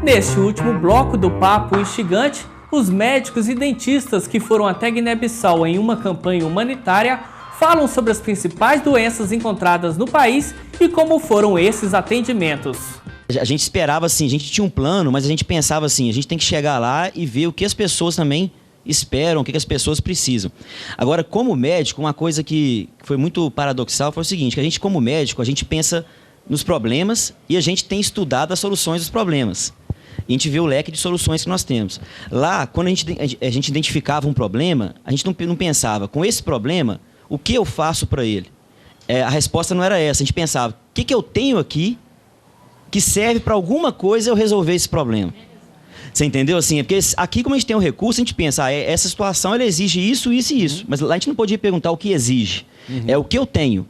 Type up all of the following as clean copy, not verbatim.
Neste último bloco do Papo Instigante, os médicos e dentistas que foram até Guiné-Bissau em uma campanha humanitária falam sobre as principais doenças encontradas no país e como foram esses atendimentos. A gente esperava assim, a gente tinha um plano, mas a gente pensava assim, a gente tem que chegar lá e ver o que as pessoas também esperam, o que as pessoas precisam. Agora, como médico, uma coisa que foi muito paradoxal foi o seguinte, que a gente como médico, a gente pensa nos problemas e a gente tem estudado as soluções dos problemas. E a gente vê o leque de soluções que nós temos. Lá, quando a gente identificava um problema, a gente não pensava, com esse problema, o que eu faço para ele? A resposta não era essa, a gente pensava, o que eu tenho aqui que serve para alguma coisa eu resolver esse problema? Você entendeu? Assim, porque aqui, como a gente tem um recurso, a gente pensa, essa situação ela exige isso, isso e isso. Mas lá a gente não podia perguntar o que exige. É o que eu tenho.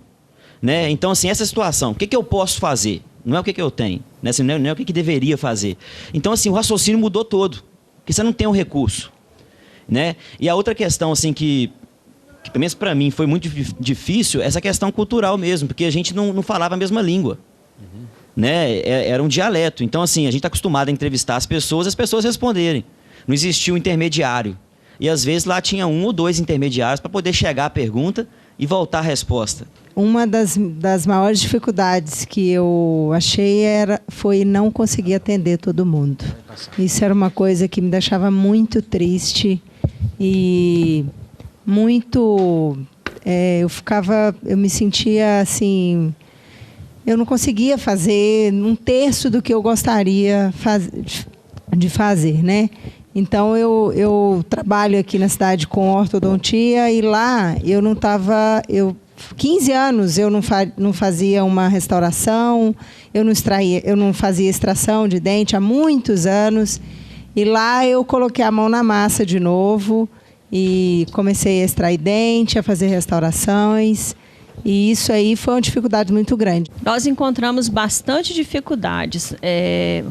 Né? Então, assim, essa situação, o que eu posso fazer? Não é o que eu tenho, né? Assim, não é o que deveria fazer. Então, assim, o raciocínio mudou todo, porque você não tem um recurso. Né? E a outra questão, assim, que pelo menos para mim foi muito difícil, essa questão cultural mesmo, porque a gente não falava a mesma língua. Né? Era um dialeto. Então, assim, a gente está acostumado a entrevistar as pessoas responderem. Não existia um intermediário. E, às vezes, lá tinha 1 ou 2 intermediários para poder chegar à pergunta e voltar à resposta. Uma das maiores dificuldades que eu achei foi não conseguir atender todo mundo. Isso era uma coisa que me deixava muito triste e muito... eu me sentia assim... Eu não conseguia fazer 1/3 do que eu gostaria de fazer, né? Então, eu trabalho aqui na cidade com ortodontia e lá eu não estava... 15 anos eu não fazia uma restauração, eu não fazia extração de dente há muitos anos. E lá eu coloquei a mão na massa de novo e comecei a extrair dente, a fazer restaurações. E isso aí foi uma dificuldade muito grande. Nós encontramos bastante dificuldades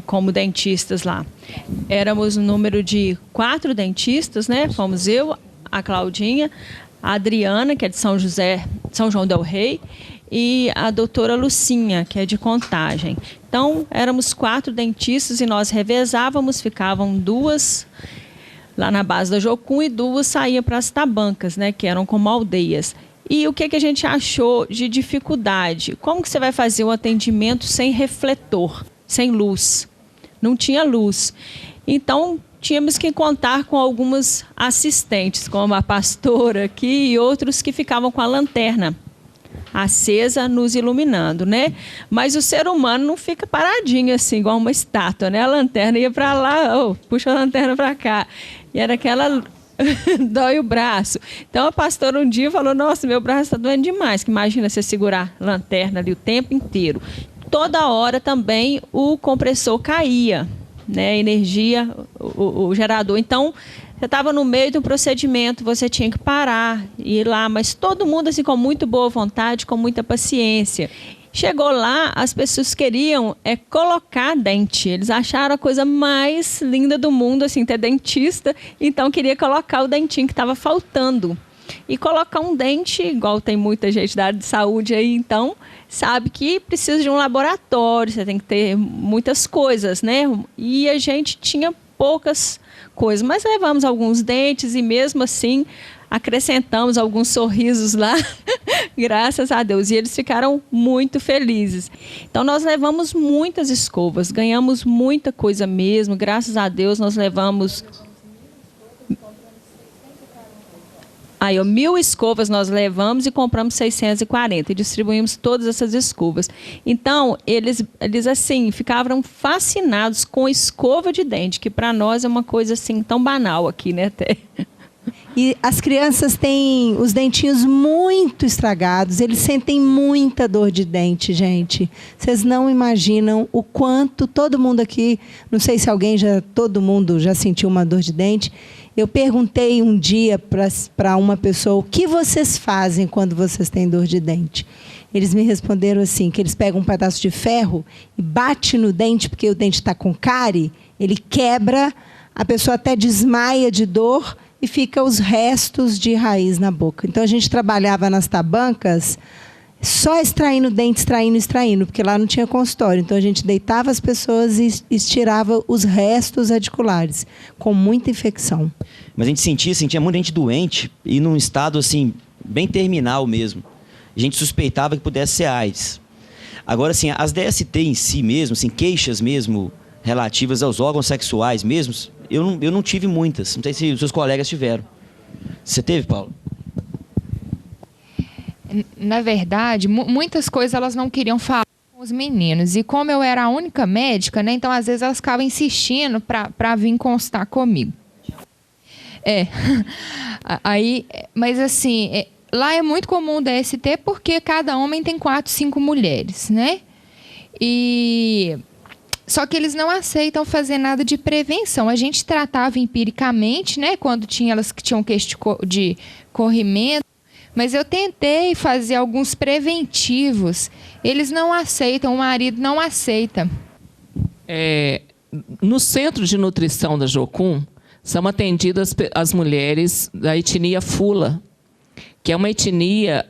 como dentistas lá. Éramos um número de 4 dentistas, né? Fomos eu, a Claudinha, a Adriana, que é de São João del Rei, e a doutora Lucinha, que é de Contagem. Então, éramos 4 dentistas e nós revezávamos, ficavam 2 lá na base da Jocum e 2 saíam para as tabancas, né, que eram como aldeias. E o que a gente achou de dificuldade? Como que você vai fazer um atendimento sem refletor, sem luz? Não tinha luz. Então, tínhamos que contar com algumas assistentes, como a pastora aqui e outros que ficavam com a lanterna acesa nos iluminando, né? Mas o ser humano não fica paradinho assim, igual uma estátua, né? A lanterna ia para lá, puxa a lanterna para cá. E era aquela... dói o braço. Então a pastora um dia falou, nossa, meu braço está doendo demais, que imagina você segurar a lanterna ali o tempo inteiro. Toda hora também o compressor caía, né, a energia, o gerador. Então, você estava no meio do procedimento, você tinha que parar e ir lá, mas todo mundo assim com muito boa vontade, com muita paciência. Chegou lá, as pessoas queriam colocar dente. Eles acharam a coisa mais linda do mundo, assim, ter dentista. Então, queria colocar o dentinho que estava faltando. E colocar um dente, igual tem muita gente da área de saúde aí, então, sabe que precisa de um laboratório, você tem que ter muitas coisas, né? E a gente tinha poucas coisas, mas levamos alguns dentes e mesmo assim acrescentamos alguns sorrisos lá, graças a Deus, e eles ficaram muito felizes. Então nós levamos muitas escovas, ganhamos muita coisa mesmo, graças a Deus nós levamos... 1.000 escovas nós levamos e compramos 640 e distribuímos todas essas escovas. Então, eles assim, ficavam fascinados com escova de dente, que para nós é uma coisa assim tão banal aqui, né, até. E as crianças têm os dentinhos muito estragados, eles sentem muita dor de dente, gente. Vocês não imaginam o quanto todo mundo aqui, não sei se todo mundo já sentiu uma dor de dente. Eu perguntei um dia para uma pessoa, o que vocês fazem quando vocês têm dor de dente? Eles me responderam assim, que eles pegam um pedaço de ferro e bate no dente, porque o dente está com cárie, ele quebra, a pessoa até desmaia de dor e fica os restos de raiz na boca. Então, a gente trabalhava nas tabancas só extraindo dente, extraindo, porque lá não tinha consultório. Então, a gente deitava as pessoas e estirava os restos radiculares, com muita infecção. Mas a gente sentia muita gente doente e num estado, assim, bem terminal mesmo. A gente suspeitava que pudesse ser AIDS. Agora, assim, as DST em si mesmo, assim, queixas mesmo relativas aos órgãos sexuais mesmos, eu não tive muitas. Não sei se os seus colegas tiveram. Você teve, Paulo? Na verdade, muitas coisas elas não queriam falar com os meninos. E como eu era a única médica, né, então às vezes elas ficavam insistindo para vir constar comigo. Aí, mas assim, lá é muito comum o DST porque cada homem tem 4, 5 mulheres, né? Só que eles não aceitam fazer nada de prevenção. A gente tratava empiricamente, né, quando tinha elas que tinham queixa de corrimento. Mas eu tentei fazer alguns preventivos. Eles não aceitam, o marido não aceita. No Centro de Nutrição da Jocum, são atendidas as mulheres da etnia Fula, que é uma etnia,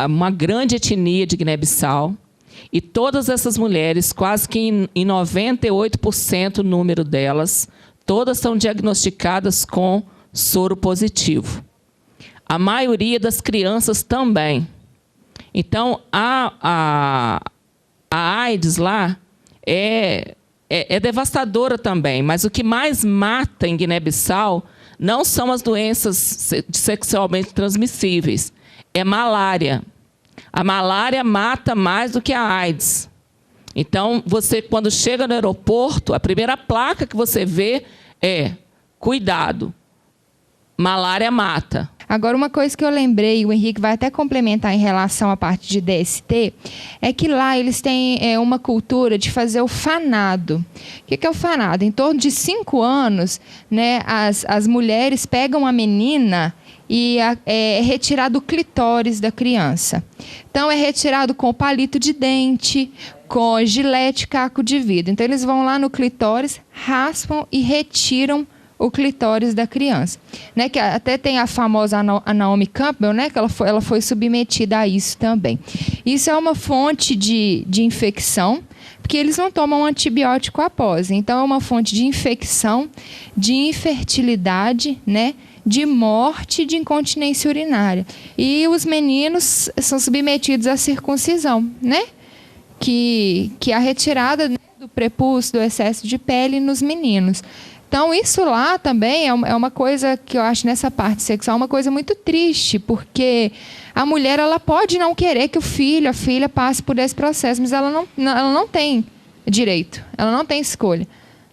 uma grande etnia de Guiné-Bissau. E todas essas mulheres, quase que em 98% o número delas, todas são diagnosticadas com soro positivo. A maioria das crianças também. Então, a AIDS lá é devastadora também, mas o que mais mata em Guiné-Bissau não são as doenças sexualmente transmissíveis, é malária. A malária mata mais do que a AIDS. Então, você, quando chega no aeroporto, a primeira placa que você vê é: cuidado, malária mata. Agora, uma coisa que eu lembrei, o Henrique vai até complementar em relação à parte de DST, é que lá eles têm uma cultura de fazer o fanado. O que é o fanado? Em torno de 5 anos, né, as mulheres pegam a menina e é retirado o clitóris da criança. Então, é retirado com palito de dente, com gilete, caco de vidro. Então, eles vão lá no clitóris, raspam e retiram o clitóris da criança, né? Que até tem a famosa Naomi Campbell, né? Que ela foi submetida a isso também. Isso é uma fonte de infecção, porque eles não tomam antibiótico após. Então, é uma fonte de infecção, de infertilidade, né? De morte, de incontinência urinária. E os meninos são submetidos à circuncisão, né? Que é a retirada, né, do prepúcio, do excesso de pele nos meninos. Então, isso lá também é uma coisa que eu acho nessa parte sexual uma coisa muito triste, porque a mulher ela pode não querer que o filho, a filha passe por esse processo, mas ela não tem direito, ela não tem escolha,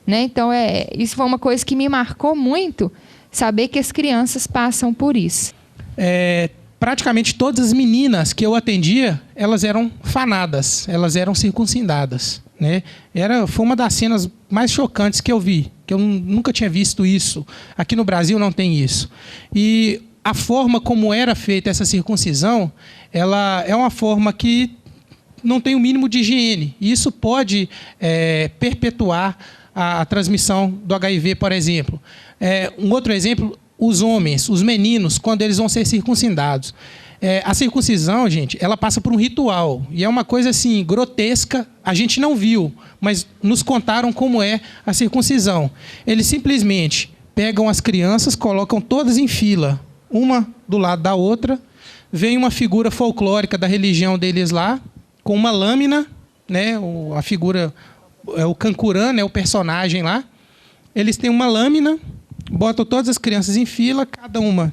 né? Então, isso foi uma coisa que me marcou muito, saber que as crianças passam por isso. Praticamente todas as meninas que eu atendia, elas eram fanadas, elas eram circuncidadas, né? Foi uma das cenas mais chocantes que eu vi, que eu nunca tinha visto isso. Aqui no Brasil não tem isso. E a forma como era feita essa circuncisão, ela é uma forma que não tem o mínimo de higiene. E isso pode perpetuar a transmissão do HIV, por exemplo. Um outro exemplo, os homens, os meninos, quando eles vão ser circuncidados. A circuncisão, gente, ela passa por um ritual. E é uma coisa assim, grotesca. A gente não viu, mas nos contaram como é a circuncisão. Eles simplesmente pegam as crianças, colocam todas em fila, uma do lado da outra. Vem uma figura folclórica da religião deles lá, com uma lâmina, né? A figura é o Cancurã, né? O personagem lá. Eles têm uma lâmina, botam todas as crianças em fila, cada uma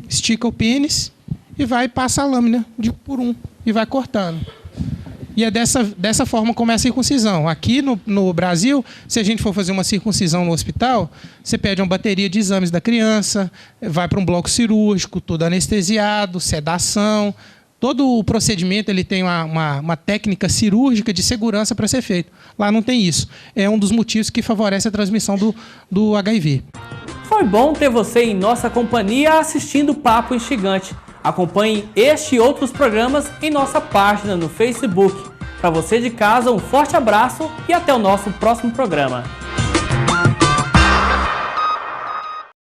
estica o pênis e vai e passa a lâmina de um por um e vai cortando. E é dessa forma como é a circuncisão. Aqui no Brasil, se a gente for fazer uma circuncisão no hospital, você pede uma bateria de exames da criança, vai para um bloco cirúrgico, todo anestesiado, sedação. Todo o procedimento ele tem uma técnica cirúrgica de segurança para ser feito. Lá não tem isso. É um dos motivos que favorece a transmissão do HIV. Foi bom ter você em nossa companhia assistindo o Papo Instigante. Acompanhe este e outros programas em nossa página no Facebook. Para você de casa, um forte abraço e até o nosso próximo programa.